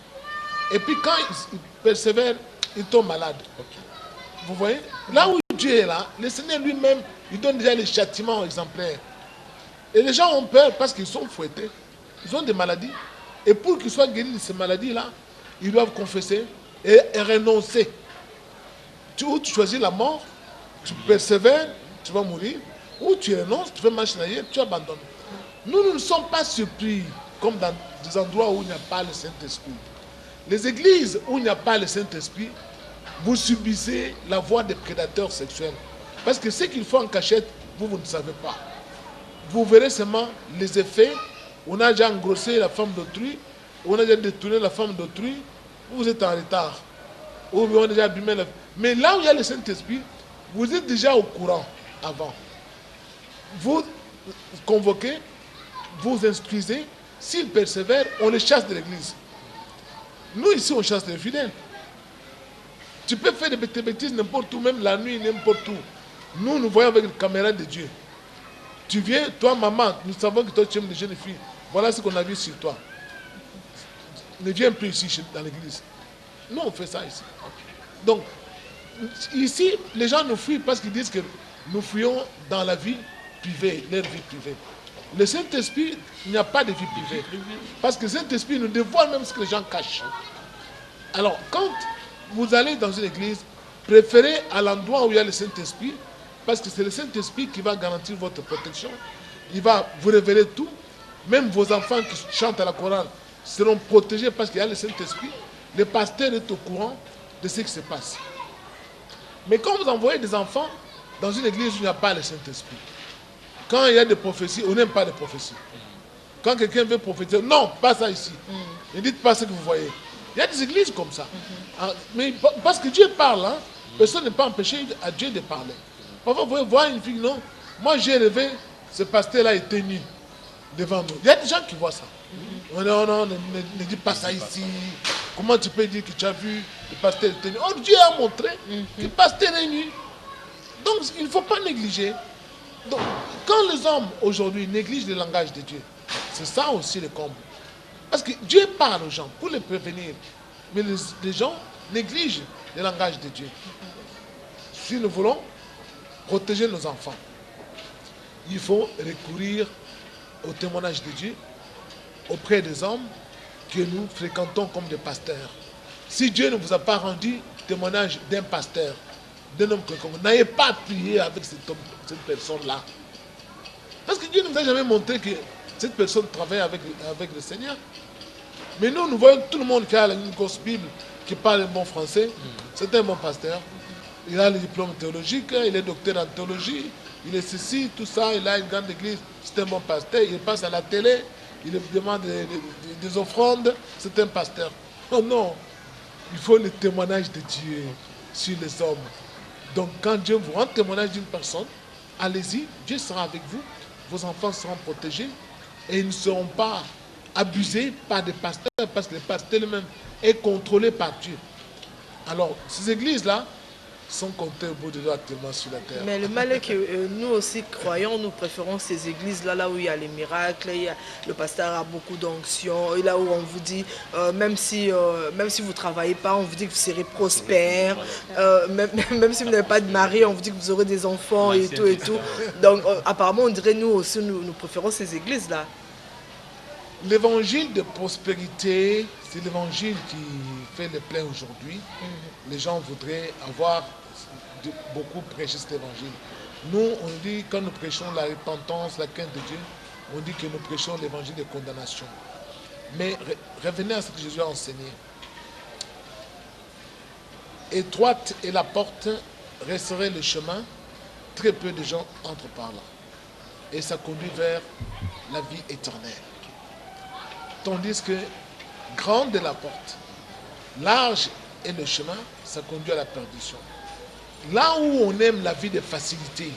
Et puis quand il persévère, il tombe malade. Vous voyez? Là où Dieu est là, le Seigneur lui-même, il donne déjà les châtiments exemplaires. Et les gens ont peur parce qu'ils sont fouettés. Ils ont des maladies. Et pour qu'ils soient guéris de ces maladies-là, ils doivent confesser et renoncer. Ou tu choisis la mort, tu persévères, tu vas mourir. Ou tu renonces, tu fais marche arrière, tu abandonnes. Nous ne sommes pas surpris comme dans des endroits où il n'y a pas le Saint-Esprit. Les églises où il n'y a pas le Saint-Esprit, vous subissez la voix des prédateurs sexuels. Parce que ce qu'ils font en cachette, vous ne savez pas. Vous verrez seulement les effets. On a déjà engrossé la femme d'autrui, on a déjà détourné la femme d'autrui, vous êtes en retard. Ou on a déjà abîmé la... Mais là où il y a le Saint-Esprit, vous êtes déjà au courant avant. Vous convoquez, vous instruisez, s'ils persévèrent, on les chasse de l'église. Nous ici, on chasse les fidèles. Tu peux faire des bêtises n'importe où, même la nuit, n'importe où. Nous, nous voyons avec les caméras de Dieu. Tu viens, toi, maman, nous savons que toi, tu aimes les jeunes filles. Voilà ce qu'on a vu sur toi. Ne viens plus ici, dans l'église. Nous, on fait ça ici. Donc, ici, les gens nous fuient parce qu'ils disent que nous fuyons dans la vie privée, leur vie privée. Le Saint-Esprit, il n'y a pas de vie privée. Parce que le Saint-Esprit nous dévoile même ce que les gens cachent. Alors, quand vous allez dans une église, préférez à l'endroit où il y a le Saint-Esprit, parce que c'est le Saint-Esprit qui va garantir votre protection. Il va vous révéler tout. Même vos enfants qui chantent à la chorale seront protégés parce qu'il y a le Saint-Esprit. Le pasteur est au courant de ce qui se passe. Mais quand vous envoyez des enfants dans une église où il n'y a pas le Saint-Esprit, quand il y a des prophéties, on n'aime pas les prophéties. Quand quelqu'un veut prophétiser, non, pas ça ici. Ne dites pas ce que vous voyez. Il y a des églises comme ça. Mais parce que Dieu parle, hein, personne n'est pas empêché à Dieu de parler. Parfois, vous pouvez voir une fille, non, moi j'ai rêvé, ce pasteur-là était nu devant nous. Il y a des gens qui voient ça. Non, non, ne dis pas ça ici. Comment tu peux dire que tu as vu le pasteur était nu? Oh, Dieu a montré que le pasteur est nu. Donc, il ne faut pas négliger. Donc, quand les hommes aujourd'hui négligent le langage de Dieu, c'est ça aussi le comble. Parce que Dieu parle aux gens pour les prévenir. Mais les gens négligent le langage de Dieu. Si nous voulons protéger nos enfants, il faut recourir au témoignage de Dieu auprès des hommes que nous fréquentons comme des pasteurs. Si Dieu ne vous a pas rendu témoignage d'un pasteur, d'un homme quelconque, n'ayez pas prié avec cette personne-là. Parce que Dieu ne nous a jamais montré que cette personne travaille avec le Seigneur. Mais nous voyons tout le monde qui a une grosse Bible, qui parle un bon français. C'est un bon pasteur. Il a le diplôme théologique, il est docteur en théologie, il est ceci, tout ça, il a une grande église, c'est un bon pasteur. Il passe à la télé, il demande des offrandes, c'est un pasteur. Oh non, il faut le témoignage de Dieu sur les hommes. Donc quand Dieu vous rend témoignage d'une personne, allez-y, Dieu sera avec vous, vos enfants seront protégés et ils ne seront pas abusés par des pasteurs parce que le pasteur lui-même est contrôlé par Dieu. Alors, ces églises-là sont comptées au bout de doigts actuellement sur la terre. Mais le mal est que nous aussi croyons, nous préférons ces églises-là, là où il y a les miracles, le pasteur a beaucoup d'onction, et là où on vous dit, même si vous ne travaillez pas, on vous dit que vous serez prospère, même si vous n'avez pas de mari, on vous dit que vous aurez des enfants et tout et tout. Donc apparemment, on dirait nous aussi, nous préférons ces églises-là. L'évangile de prospérité, c'est l'évangile qui fait le plein aujourd'hui. Les gens voudraient avoir beaucoup prêché cet évangile. Nous, on dit, quand nous prêchons la repentance, la crainte de Dieu, on dit que nous prêchons l'évangile de condamnation. Mais revenez à ce que Jésus a enseigné. Étroite est la porte, resserré le chemin, très peu de gens entrent par là. Et ça conduit vers la vie éternelle. Tandis que grande est la porte, large est le chemin, ça conduit à la perdition. Là où on aime la vie de facilité,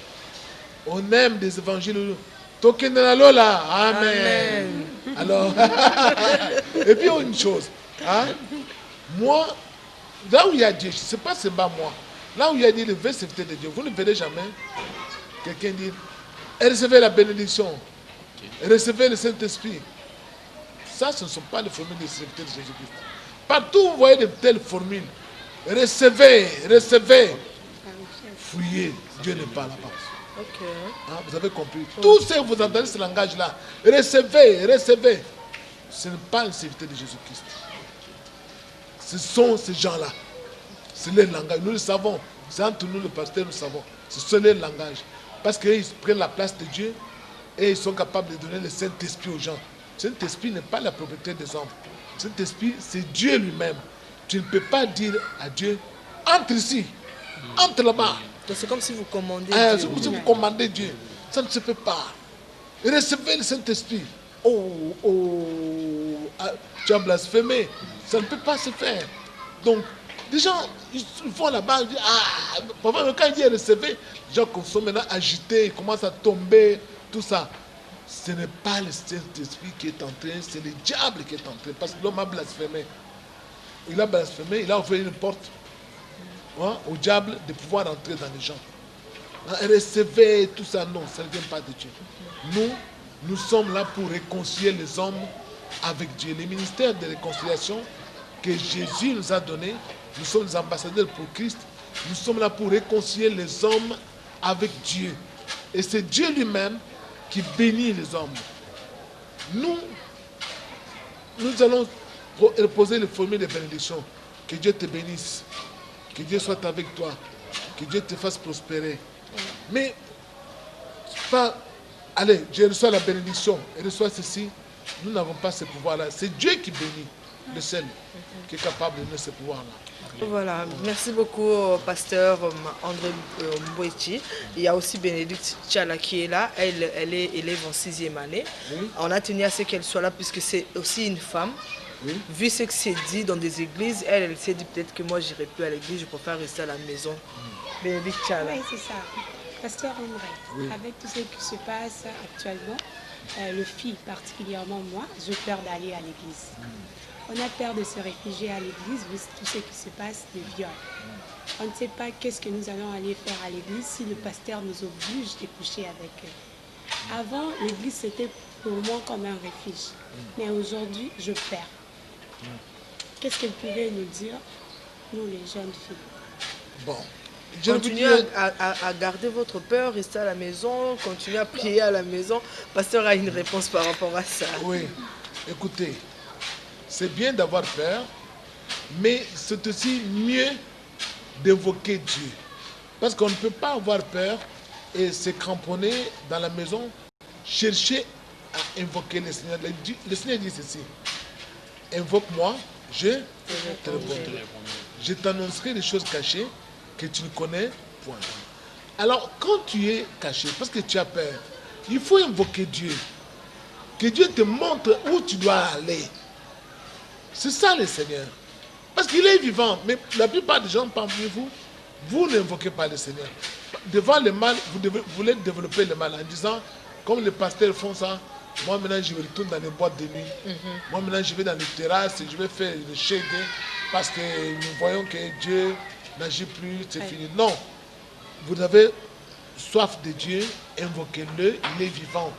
on aime des évangiles, Tokenalola, Amen. Alors, et puis une chose, hein, moi, là où il y a Dieu, je ne sais pas, c'est pas moi, là où il y a dit le vrai serviteur de Dieu, vous ne verrez jamais quelqu'un dire, recevez la bénédiction, recevez le Saint-Esprit. Ça, ce ne sont pas les formules des serviteurs de Jésus-Christ. Partout, vous voyez de telles formules. Recevez, recevez. Fouillez, Dieu n'est pas là-bas. Ok. Hein, vous avez compris. Tout ce que vous entendez ce langage-là, recevez, recevez. Ce n'est pas le serviteur de Jésus-Christ. Ce sont ces gens-là. C'est leur langage. Nous le savons. C'est entre nous, le pasteur, nous savons. C'est leur langage. Parce qu'ils prennent la place de Dieu et ils sont capables de donner le Saint-Esprit aux gens. Le Saint-Esprit n'est pas la propriété des hommes. Le Saint-Esprit, c'est Dieu lui-même. Tu ne peux pas dire à Dieu, entre ici, entre là-bas. C'est comme si vous commandez C'est Dieu. comme si vous commandez Dieu. Ça ne se peut pas. Recevez le Saint-Esprit. Oh, tu as blasphémé. Ça ne peut pas se faire. Donc, les gens, ils vont là-bas, ils disent, parfois, quand ils disent recevez, les gens sont maintenant agités, ils commencent à tomber, tout ça. Ce n'est pas le Saint-Esprit qui est entré, c'est le diable qui est entré. Parce que l'homme a blasphémé. Il a blasphémé, il a ouvert une porte au diable de pouvoir entrer dans les gens. Recevez tout ça, non, ça ne vient pas de Dieu. Nous sommes là pour réconcilier les hommes avec Dieu. Les ministères de réconciliation que Jésus nous a donné, nous sommes les ambassadeurs pour Christ. Nous sommes là pour réconcilier les hommes avec Dieu. Et c'est Dieu lui-même qui bénit les hommes. Nous allons poser les formules de bénédiction. Que Dieu te bénisse. Que Dieu soit avec toi. Que Dieu te fasse prospérer. Mais, pas, allez, je reçois la bénédiction et reçois ceci. Nous n'avons pas ce pouvoir-là. C'est Dieu qui bénit, le seul, qui est capable de donner ce pouvoir-là. Voilà, merci beaucoup pasteur André Mbouechi. Il y a aussi Bénédicte Tchala qui est là, elle est élève en 6e année. Oui. On a tenu à ce qu'elle soit là puisque c'est aussi une femme. Oui. Vu ce que c'est dit dans des églises, elle s'est dit peut-être que moi j'irai plus à l'église, je préfère rester à la maison. Bénédicte Tchala. Oui, c'est ça. Pasteur André, avec tout ce qui se passe actuellement, les filles particulièrement moi, j'ai peur d'aller à l'église. On a peur de se réfugier à l'église vu tout ce qui se passe, de viol. On ne sait pas qu'est-ce que nous allons aller faire à l'église si le pasteur nous oblige de coucher avec eux. Avant, l'église c'était pour moi comme un refuge. Mais aujourd'hui, je perds. Qu'est-ce qu'elle pouvait nous dire, nous les jeunes filles? Bon. Continuez à garder votre peur, restez à la maison, continuez à prier à la maison. Pasteur a une réponse par rapport à ça. Oui, écoutez, c'est bien d'avoir peur, mais c'est aussi mieux d'évoquer Dieu. Parce qu'on ne peut pas avoir peur et se cramponner dans la maison, chercher à invoquer le Seigneur. Le Seigneur dit ceci, invoque-moi, je te répondrai. Je t'annoncerai des choses cachées que tu ne connais point. Alors, quand tu es caché, parce que tu as peur, il faut invoquer Dieu. Que Dieu te montre où tu dois aller. C'est ça le Seigneur. Parce qu'il est vivant. Mais la plupart des gens parmi vous, vous n'invoquez pas le Seigneur. Devant le mal, vous voulez développer le mal en disant, comme les pasteurs font ça, moi maintenant je vais retourner dans les boîtes de nuit. Moi maintenant je vais dans les terrasses, je vais faire le shade parce que nous voyons que Dieu n'agit plus, c'est fini. Non, vous avez soif de Dieu, invoquez-le, il est vivant.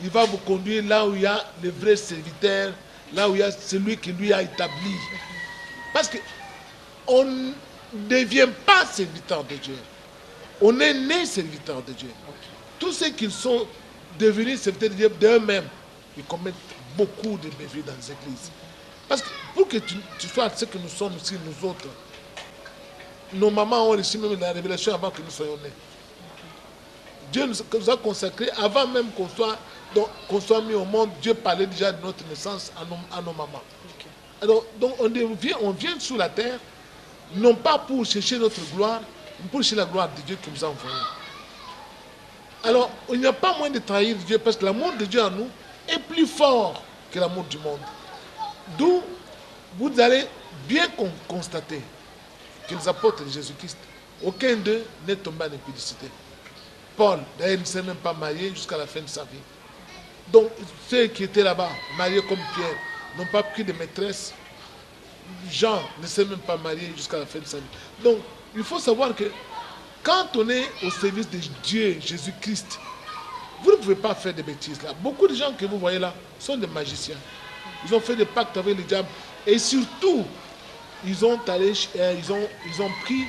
Il va vous conduire là où il y a le vrai serviteur, là où il y a celui qui lui a établi. Parce qu'on ne devient pas serviteur de Dieu. On est né serviteur de Dieu. Tous ceux qui sont devenus serviteurs de Dieu d'eux-mêmes, ils commettent beaucoup de méfaits dans les églises. Parce que pour que tu sois ce que nous sommes ici, nous autres, nos mamans ont reçu même la révélation avant que nous soyons nés. Dieu nous a consacrés avant même qu'on soit mis au monde. Dieu parlait déjà de notre naissance à nos mamans. Okay. Alors, donc on vient sur la terre, non pas pour chercher notre gloire, mais pour chercher la gloire de Dieu qui nous a envoyés. Alors, il n'y a pas moyen de trahir Dieu parce que l'amour de Dieu en nous est plus fort que l'amour du monde. D'où vous allez bien constater que les apôtres de Jésus-Christ, aucun d'eux n'est tombé en impudicité. Paul, d'ailleurs, ne s'est même pas marié jusqu'à la fin de sa vie. Donc, ceux qui étaient là-bas, mariés comme Pierre, n'ont pas pris de maîtresse. Jean ne s'est même pas marié jusqu'à la fin de sa vie. Donc, il faut savoir que quand on est au service de Dieu, Jésus-Christ, vous ne pouvez pas faire des bêtises là. Beaucoup de gens que vous voyez là sont des magiciens. Ils ont fait des pactes avec le diable. Et surtout, ils ont pris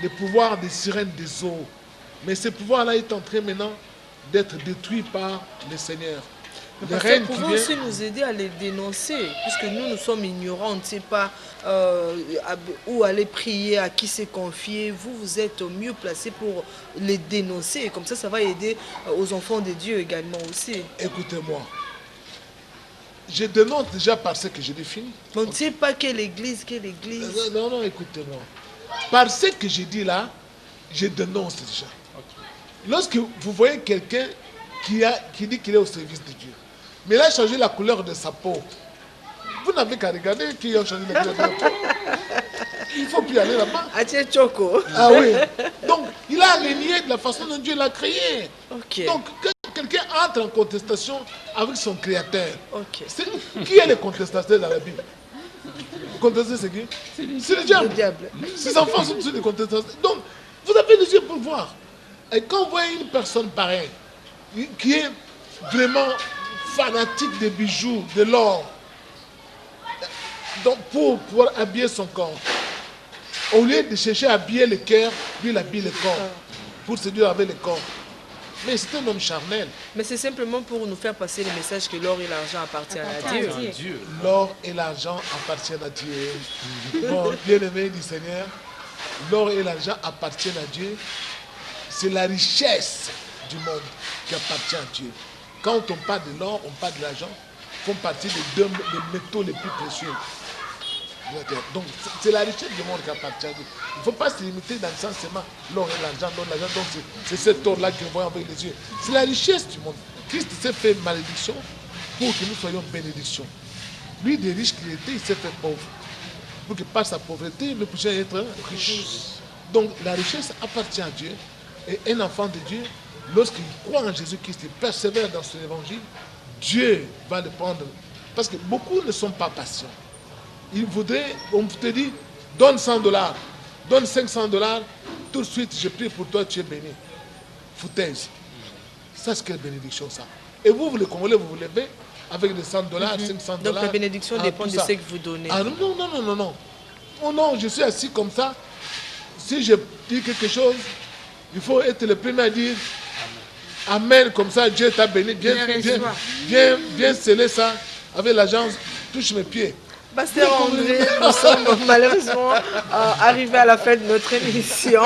le pouvoir des sirènes des eaux. Mais ce pouvoir-là est en train maintenant d'être détruit par le Seigneur. Parce que pouvons aussi nous aider à les dénoncer, puisque nous sommes ignorants, on ne sait pas où aller prier, à qui se confier. Vous êtes mieux placé pour les dénoncer. Comme ça va aider aux enfants de Dieu également aussi. Écoutez-moi. Je dénonce déjà par ce que je définis. On ne sait pas quelle église. Non, écoutez-moi. Par ce que je dis là, je dénonce déjà. Lorsque vous voyez quelqu'un qui dit qu'il est au service de Dieu, mais il a changé la couleur de sa peau, vous n'avez qu'à regarder qui a changé la couleur de sa peau. Il ne faut plus aller là-bas. Ah oui. Donc, il a régné de la façon dont Dieu l'a créé. Okay. Donc, quand quelqu'un entre en contestation avec son Créateur, okay. Qui est le contestateur dans la Bible? Le contestateur, c'est qui? C'est le diable. Ses enfants sont tous des contestateurs. Donc, vous avez les yeux pour voir. Et quand vous voyez une personne pareille, qui est vraiment fanatique des bijoux, de l'or, donc pour pouvoir habiller son corps, au lieu de chercher à habiller le cœur, lui il habille le corps, pour séduire avec le corps. Mais c'est un homme charnel. Mais c'est simplement pour nous faire passer le message que l'or et l'argent appartiennent à Dieu. L'or et l'argent appartiennent à Dieu. Bon, bien-aimé du Seigneur, l'or et l'argent appartiennent à Dieu. C'est la richesse du monde qui appartient à Dieu. Quand on parle de l'or, on parle de l'argent, font partie des deux métaux les plus précieux. Donc c'est la richesse du monde qui appartient à Dieu. Il ne faut pas se limiter dans le sens seulement l'or et l'argent. Donc c'est cet or-là que nous voyons avec les yeux. C'est la richesse du monde. Christ s'est fait malédiction pour que nous soyons bénédiction. Lui, des riches qu'il était, il s'est fait pauvre. Pour que par sa pauvreté, nous puissions être riches. Donc la richesse appartient à Dieu. Et un enfant de Dieu, lorsqu'il croit en Jésus-Christ et persévère dans son évangile, Dieu va le prendre. Parce que beaucoup ne sont pas patients. Il voudrait, on te dit, donne $100, donne $500, tout de suite, je prie pour toi, tu es béni. Foutaise. Ça, c'est quelle bénédiction, ça. Et vous les Congolais, vous vous levez avec des $100, $500. Donc la bénédiction dépend de ce que vous donnez. Ah non. Oh non, je suis assis comme ça. Si je dis quelque chose, il faut être le premier à dire Amen, comme ça Dieu t'a béni. Viens sceller ça avec l'agence, touche mes pieds. Pasteur André, nous sommes malheureusement arrivés à la fin de notre émission.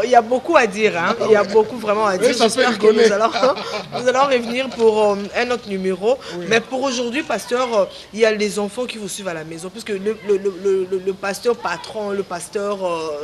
Il y a beaucoup à dire, hein? Il y a beaucoup vraiment à dire. Oui, j'espère que nous allons revenir pour un autre numéro. Oui. Mais pour aujourd'hui, pasteur, il y a les enfants qui vous suivent à la maison. Puisque le pasteur patron, le pasteur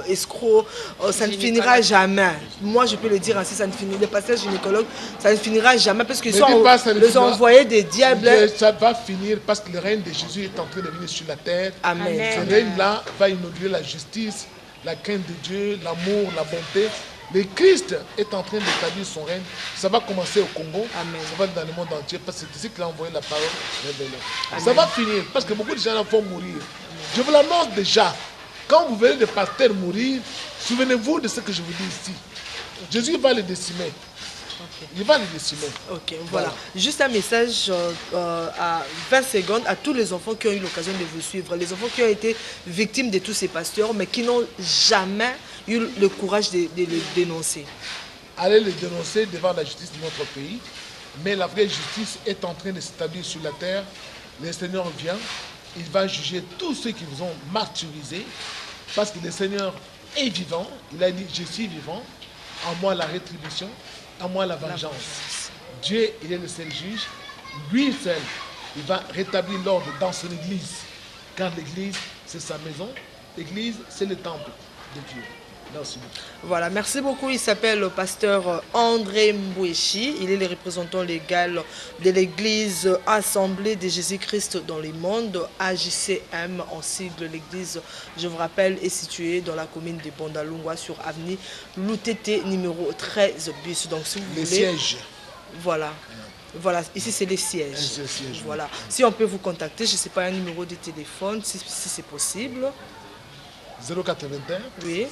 escroc, ça ne finira jamais. Moi, je peux le dire ainsi, ça ne finira. Le pasteur gynécologue, ça ne finira jamais. Parce qu'ils sont les envoyés des diables. Ça va finir parce que le règne de Jésus est en train de venir sur la terre. Amen. Ce règne-là va inaugurer la justice, la crainte de Dieu, l'amour, la bonté. Le Christ est en train d'établir son règne. Ça va commencer au Congo. Amen. Ça va dans le monde entier parce que c'est ici qu'il a envoyé la parole révélée. Ça va finir parce que beaucoup de gens vont mourir. Je vous l'annonce déjà. Quand vous verrez des pasteurs mourir, souvenez-vous de ce que je vous dis ici. Jésus va les décimer. Okay. Il va les décimer. Ok, voilà. Juste un message à 20 secondes à tous les enfants qui ont eu l'occasion de vous suivre, les enfants qui ont été victimes de tous ces pasteurs, mais qui n'ont jamais eu le courage de les dénoncer. Allez les dénoncer devant la justice de notre pays. Mais la vraie justice est en train de s'établir sur la terre. Le Seigneur vient, il va juger tous ceux qui vous ont martyrisés, parce que le Seigneur est vivant. Il a dit, je suis vivant, à moi la rétribution, à moi la vengeance. Dieu, il est le seul juge. Lui seul, il va rétablir l'ordre dans son église. Car l'église, c'est sa maison. L'église, c'est le temple de Dieu. Merci. Voilà, merci beaucoup. Il s'appelle le pasteur André Mbouéchi. Il est le représentant légal de l'église Assemblée de Jésus-Christ dans le monde, AJCM en sigle. L'église, je vous rappelle, est située dans la commune de Bondalungwa sur avenue Loutete numéro 13 bis. Donc si vous voulez... sièges. Voilà. Voilà, ici c'est les sièges. Voilà. Si on peut vous contacter, je ne sais pas, un numéro de téléphone, si c'est possible. 081. Oui.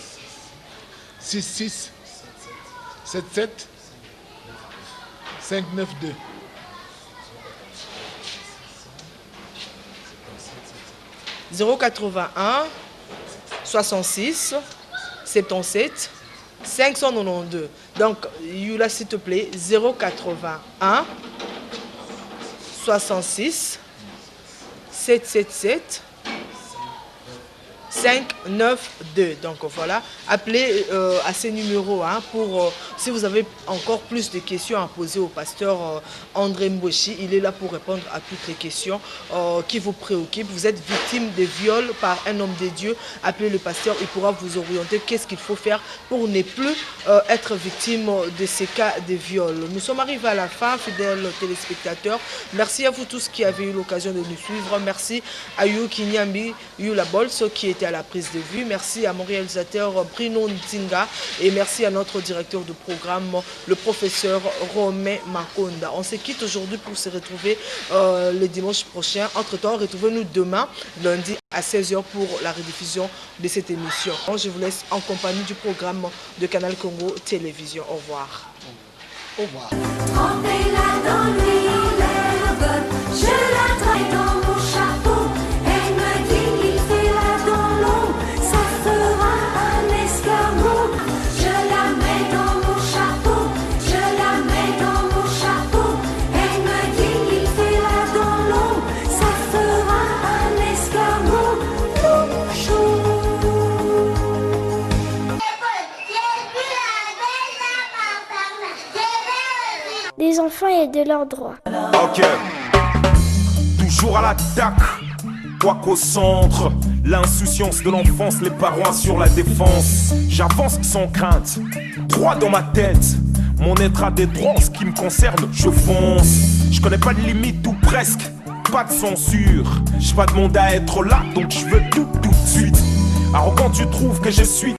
66 77 592. « 081 66 77 592. Donc, Yula, s'il te plaît, 081 66 777 592. Donc voilà, appelez à ces numéros pour si vous avez encore plus de questions à poser au pasteur André Mbouéchi. Il est là pour répondre à toutes les questions qui vous préoccupent. Vous êtes victime de viol par un homme de Dieu, appelez le pasteur, il pourra vous orienter qu'est-ce qu'il faut faire pour ne plus être victime de ces cas de viol. Nous sommes arrivés à la fin, fidèles téléspectateurs. Merci à vous tous qui avez eu l'occasion de nous suivre. Merci à You Kinyambi, You la Bolse qui était à la prise de vue. Merci à mon réalisateur Bruno Ntinga et merci à notre directeur de programme, le professeur Romain Makonda. On se quitte aujourd'hui pour se retrouver le dimanche prochain. Entre-temps, retrouvez-nous demain, lundi à 16h pour la rediffusion de cette émission. Je vous laisse en compagnie du programme de Canal Congo Télévision. Au revoir. Au revoir. Trempez-la dans l'huile, je la traîne dans mon chapeau. Elle me dit il fait là dans l'eau, ça fera un escargot. Je la mets dans mon chapeau, je la mets dans mon chapeau. Elle me dit il fait là dans l'eau, ça fera un escargot. L'eau chaude. Des enfants et de leurs droits. Ok. Toujours à l'attaque, quoi qu'au centre, l'insouciance de l'enfance, les parents sur la défense. J'avance sans crainte, droit dans ma tête. Mon être a des droits, en ce qui me concerne, je fonce. Je connais pas de limite ou presque, pas de censure. J'ai pas demandé à être là, donc je veux tout de suite. Alors quand tu trouves que je suis